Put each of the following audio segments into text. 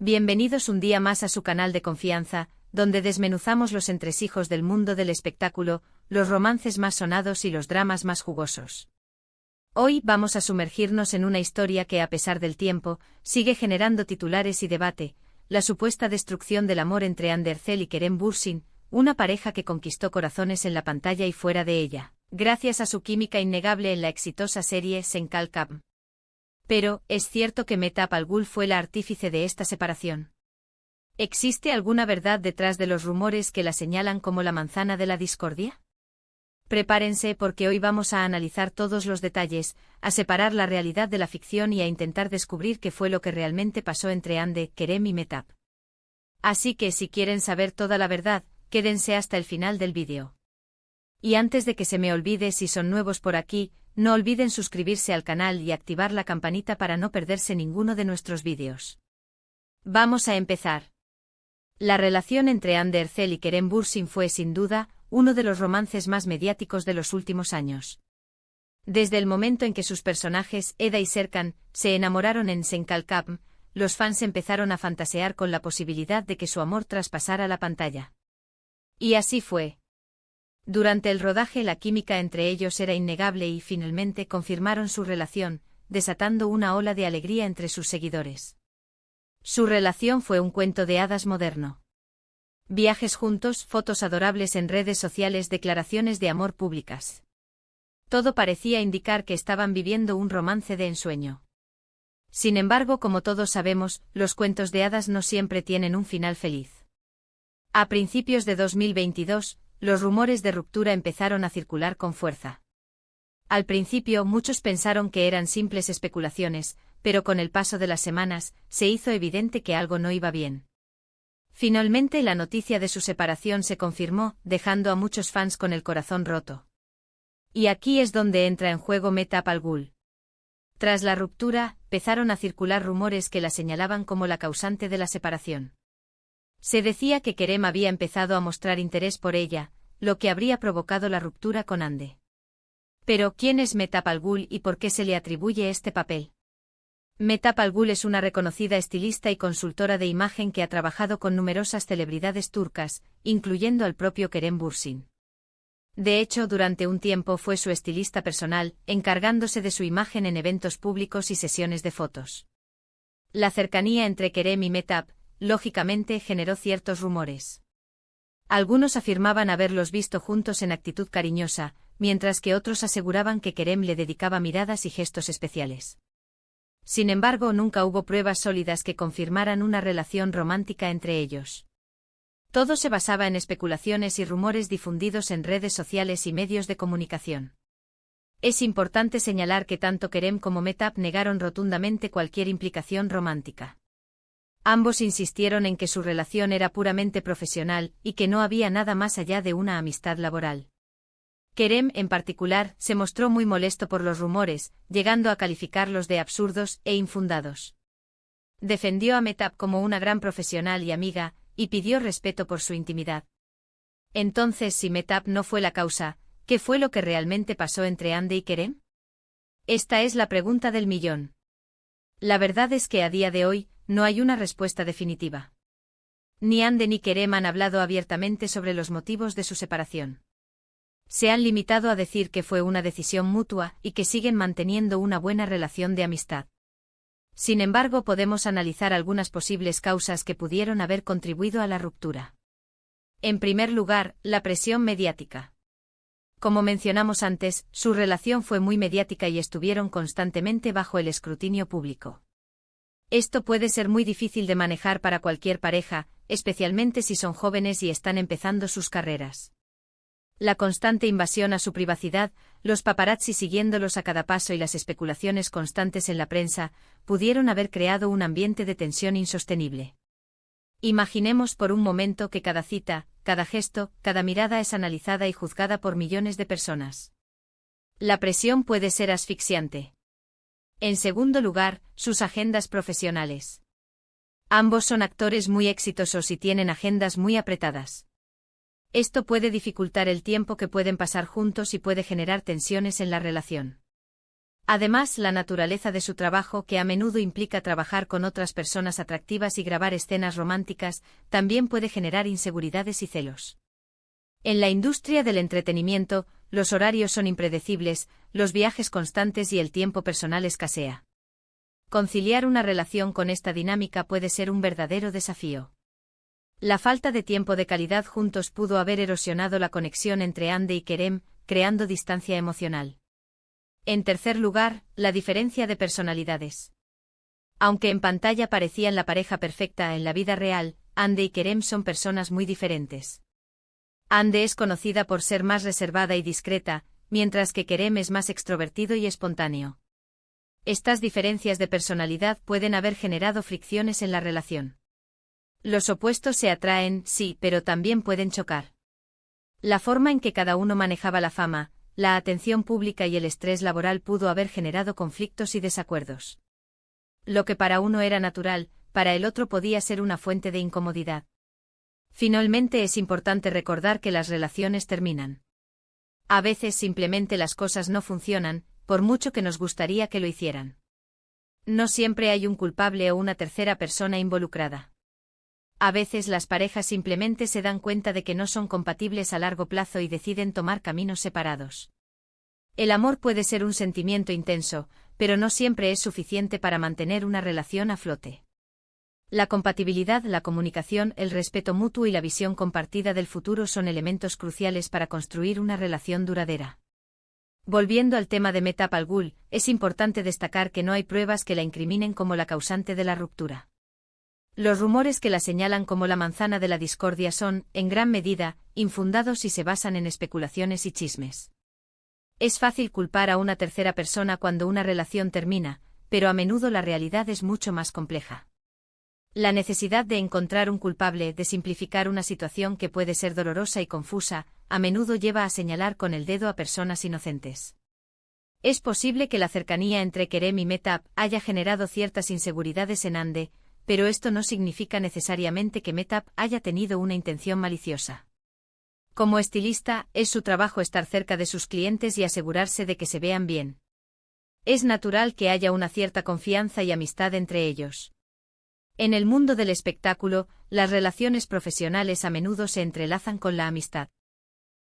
Bienvenidos un día más a su canal de confianza, donde desmenuzamos los entresijos del mundo del espectáculo, los romances más sonados y los dramas más jugosos. Hoy vamos a sumergirnos en una historia que, a pesar del tiempo, sigue generando titulares y debate: la supuesta destrucción del amor entre Anne Derzel y Kerem Bürsin, una pareja que conquistó corazones en la pantalla y fuera de ella, gracias a su química innegable en la exitosa serie Senkalkam. Pero, ¿es cierto que Mehtap Al-Ghul fue la artífice de esta separación? ¿Existe alguna verdad detrás de los rumores que la señalan como la manzana de la discordia? Prepárense, porque hoy vamos a analizar todos los detalles, a separar la realidad de la ficción y a intentar descubrir qué fue lo que realmente pasó entre Hande, Kerem y Mehtap. Así que si quieren saber toda la verdad, quédense hasta el final del vídeo. Y antes de que se me olvide, si son nuevos por aquí, no olviden suscribirse al canal y activar la campanita para no perderse ninguno de nuestros vídeos. Vamos a empezar. La relación entre Anne Derzel y Kerem Bürsin fue, sin duda, uno de los romances más mediáticos de los últimos años. Desde el momento en que sus personajes, Eda y Serkan, se enamoraron en Senkalkam, los fans empezaron a fantasear con la posibilidad de que su amor traspasara la pantalla. Y así fue. Durante el rodaje la química entre ellos era innegable y finalmente confirmaron su relación, desatando una ola de alegría entre sus seguidores. Su relación fue un cuento de hadas moderno. Viajes juntos, fotos adorables en redes sociales, declaraciones de amor públicas. Todo parecía indicar que estaban viviendo un romance de ensueño. Sin embargo, como todos sabemos, los cuentos de hadas no siempre tienen un final feliz. A principios de 2022, los rumores de ruptura empezaron a circular con fuerza. Al principio muchos pensaron que eran simples especulaciones, pero con el paso de las semanas, se hizo evidente que algo no iba bien. Finalmente la noticia de su separación se confirmó, dejando a muchos fans con el corazón roto. Y aquí es donde entra en juego Mehtap Al-Ghul. Tras la ruptura, empezaron a circular rumores que la señalaban como la causante de la separación. Se decía que Kerem había empezado a mostrar interés por ella, lo que habría provocado la ruptura con Hande. Pero, ¿quién es Mehtap Al-Ghul y por qué se le atribuye este papel? Mehtap Al-Ghul es una reconocida estilista y consultora de imagen que ha trabajado con numerosas celebridades turcas, incluyendo al propio Kerem Bürsin. De hecho, durante un tiempo fue su estilista personal, encargándose de su imagen en eventos públicos y sesiones de fotos. La cercanía entre Kerem y Mehtap, lógicamente, generó ciertos rumores. Algunos afirmaban haberlos visto juntos en actitud cariñosa, mientras que otros aseguraban que Kerem le dedicaba miradas y gestos especiales. Sin embargo, nunca hubo pruebas sólidas que confirmaran una relación romántica entre ellos. Todo se basaba en especulaciones y rumores difundidos en redes sociales y medios de comunicación. Es importante señalar que tanto Kerem como Mehtap negaron rotundamente cualquier implicación romántica. Ambos insistieron en que su relación era puramente profesional y que no había nada más allá de una amistad laboral. Kerem, en particular, se mostró muy molesto por los rumores, llegando a calificarlos de absurdos e infundados. Defendió a Mehtap como una gran profesional y amiga, y pidió respeto por su intimidad. Entonces, si Mehtap no fue la causa, ¿qué fue lo que realmente pasó entre Hande y Kerem? Esta es la pregunta del millón. La verdad es que a día de hoy, no hay una respuesta definitiva. Ni Hande ni Kerem han hablado abiertamente sobre los motivos de su separación. Se han limitado a decir que fue una decisión mutua y que siguen manteniendo una buena relación de amistad. Sin embargo, podemos analizar algunas posibles causas que pudieron haber contribuido a la ruptura. En primer lugar, la presión mediática. Como mencionamos antes, su relación fue muy mediática y estuvieron constantemente bajo el escrutinio público. Esto puede ser muy difícil de manejar para cualquier pareja, especialmente si son jóvenes y están empezando sus carreras. La constante invasión a su privacidad, los paparazzi siguiéndolos a cada paso y las especulaciones constantes en la prensa, pudieron haber creado un ambiente de tensión insostenible. Imaginemos por un momento que cada cita, cada gesto, cada mirada es analizada y juzgada por millones de personas. La presión puede ser asfixiante. En segundo lugar, sus agendas profesionales. Ambos son actores muy exitosos y tienen agendas muy apretadas. Esto puede dificultar el tiempo que pueden pasar juntos y puede generar tensiones en la relación. Además, la naturaleza de su trabajo, que a menudo implica trabajar con otras personas atractivas y grabar escenas románticas, también puede generar inseguridades y celos. En la industria del entretenimiento, los horarios son impredecibles, los viajes constantes y el tiempo personal escasea. Conciliar una relación con esta dinámica puede ser un verdadero desafío. La falta de tiempo de calidad juntos pudo haber erosionado la conexión entre Hande y Kerem, creando distancia emocional. En tercer lugar, la diferencia de personalidades. Aunque en pantalla parecían la pareja perfecta, en la vida real, Hande y Kerem son personas muy diferentes. Hande es conocida por ser más reservada y discreta, mientras que Kerem es más extrovertido y espontáneo. Estas diferencias de personalidad pueden haber generado fricciones en la relación. Los opuestos se atraen, sí, pero también pueden chocar. La forma en que cada uno manejaba la fama, la atención pública y el estrés laboral pudo haber generado conflictos y desacuerdos. Lo que para uno era natural, para el otro podía ser una fuente de incomodidad. Finalmente, es importante recordar que las relaciones terminan. A veces simplemente las cosas no funcionan, por mucho que nos gustaría que lo hicieran. No siempre hay un culpable o una tercera persona involucrada. A veces las parejas simplemente se dan cuenta de que no son compatibles a largo plazo y deciden tomar caminos separados. El amor puede ser un sentimiento intenso, pero no siempre es suficiente para mantener una relación a flote. La compatibilidad, la comunicación, el respeto mutuo y la visión compartida del futuro son elementos cruciales para construir una relación duradera. Volviendo al tema de Mehtab Al Ghul, es importante destacar que no hay pruebas que la incriminen como la causante de la ruptura. Los rumores que la señalan como la manzana de la discordia son, en gran medida, infundados y se basan en especulaciones y chismes. Es fácil culpar a una tercera persona cuando una relación termina, pero a menudo la realidad es mucho más compleja. La necesidad de encontrar un culpable, de simplificar una situación que puede ser dolorosa y confusa, a menudo lleva a señalar con el dedo a personas inocentes. Es posible que la cercanía entre Kerem y Mehtab haya generado ciertas inseguridades en Hande, pero esto no significa necesariamente que Mehtab haya tenido una intención maliciosa. Como estilista, es su trabajo estar cerca de sus clientes y asegurarse de que se vean bien. Es natural que haya una cierta confianza y amistad entre ellos. En el mundo del espectáculo, las relaciones profesionales a menudo se entrelazan con la amistad.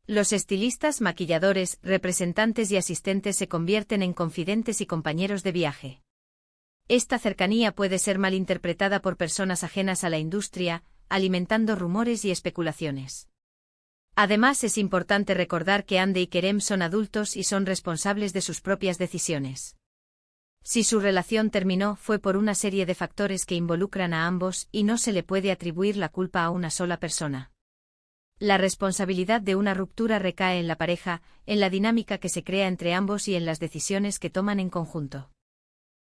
Los estilistas, maquilladores, representantes y asistentes se convierten en confidentes y compañeros de viaje. Esta cercanía puede ser malinterpretada por personas ajenas a la industria, alimentando rumores y especulaciones. Además, es importante recordar que Hande y Kerem son adultos y son responsables de sus propias decisiones. Si su relación terminó, fue por una serie de factores que involucran a ambos y no se le puede atribuir la culpa a una sola persona. La responsabilidad de una ruptura recae en la pareja, en la dinámica que se crea entre ambos y en las decisiones que toman en conjunto.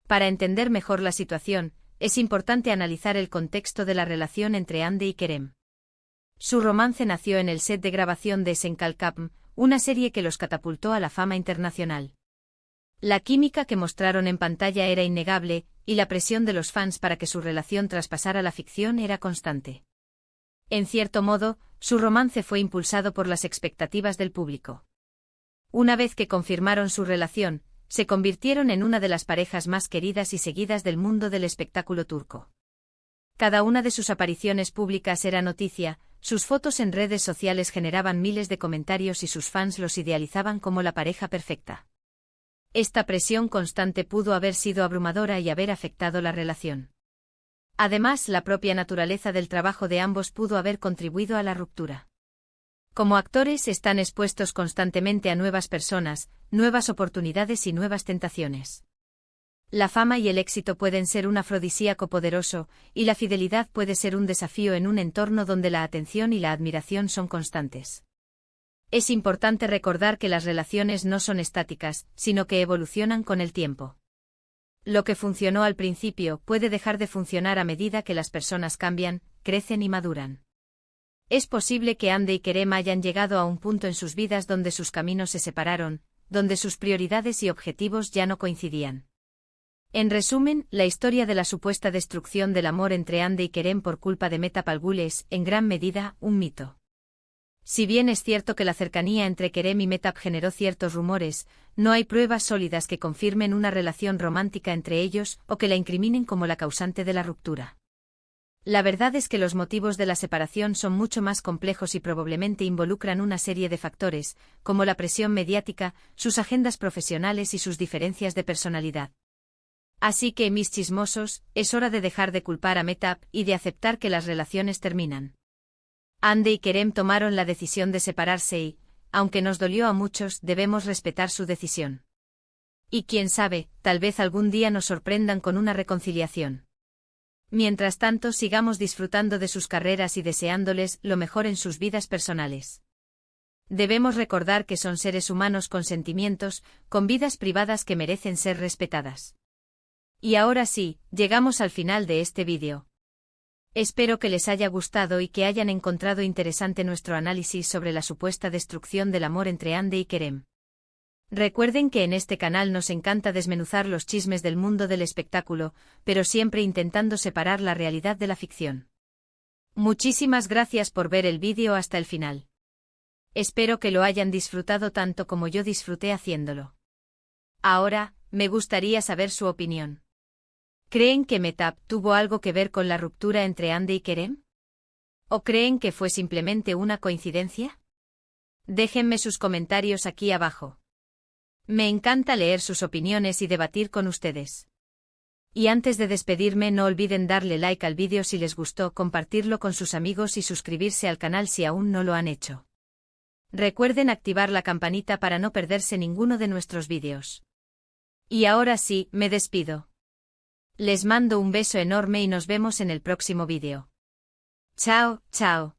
Para entender mejor la situación, es importante analizar el contexto de la relación entre Hande y Kerem. Su romance nació en el set de grabación de Senkalkapm, una serie que los catapultó a la fama internacional. La química que mostraron en pantalla era innegable, y la presión de los fans para que su relación traspasara la ficción era constante. En cierto modo, su romance fue impulsado por las expectativas del público. Una vez que confirmaron su relación, se convirtieron en una de las parejas más queridas y seguidas del mundo del espectáculo turco. Cada una de sus apariciones públicas era noticia, sus fotos en redes sociales generaban miles de comentarios y sus fans los idealizaban como la pareja perfecta. Esta presión constante pudo haber sido abrumadora y haber afectado la relación. Además, la propia naturaleza del trabajo de ambos pudo haber contribuido a la ruptura. Como actores están expuestos constantemente a nuevas personas, nuevas oportunidades y nuevas tentaciones. La fama y el éxito pueden ser un afrodisíaco poderoso, y la fidelidad puede ser un desafío en un entorno donde la atención y la admiración son constantes. Es importante recordar que las relaciones no son estáticas, sino que evolucionan con el tiempo. Lo que funcionó al principio puede dejar de funcionar a medida que las personas cambian, crecen y maduran. Es posible que Hande y Kerem hayan llegado a un punto en sus vidas donde sus caminos se separaron, donde sus prioridades y objetivos ya no coincidían. En resumen, la historia de la supuesta destrucción del amor entre Hande y Kerem por culpa de Mehtab Al Ghul es, en gran medida, un mito. Si bien es cierto que la cercanía entre Kerem y Mehtap generó ciertos rumores, no hay pruebas sólidas que confirmen una relación romántica entre ellos o que la incriminen como la causante de la ruptura. La verdad es que los motivos de la separación son mucho más complejos y probablemente involucran una serie de factores, como la presión mediática, sus agendas profesionales y sus diferencias de personalidad. Así que, mis chismosos, es hora de dejar de culpar a Mehtap y de aceptar que las relaciones terminan. Hande y Kerem tomaron la decisión de separarse y, aunque nos dolió a muchos, debemos respetar su decisión. Y quién sabe, tal vez algún día nos sorprendan con una reconciliación. Mientras tanto, sigamos disfrutando de sus carreras y deseándoles lo mejor en sus vidas personales. Debemos recordar que son seres humanos con sentimientos, con vidas privadas que merecen ser respetadas. Y ahora sí, llegamos al final de este vídeo. Espero que les haya gustado y que hayan encontrado interesante nuestro análisis sobre la supuesta destrucción del amor entre Hande y Kerem. Recuerden que en este canal nos encanta desmenuzar los chismes del mundo del espectáculo, pero siempre intentando separar la realidad de la ficción. Muchísimas gracias por ver el vídeo hasta el final. Espero que lo hayan disfrutado tanto como yo disfruté haciéndolo. Ahora, me gustaría saber su opinión. ¿Creen que Mehtap tuvo algo que ver con la ruptura entre Hande y Kerem? ¿O creen que fue simplemente una coincidencia? Déjenme sus comentarios aquí abajo. Me encanta leer sus opiniones y debatir con ustedes. Y antes de despedirme, no olviden darle like al vídeo si les gustó, compartirlo con sus amigos y suscribirse al canal si aún no lo han hecho. Recuerden activar la campanita para no perderse ninguno de nuestros vídeos. Y ahora sí, me despido. Les mando un beso enorme y nos vemos en el próximo vídeo. Chao, chao.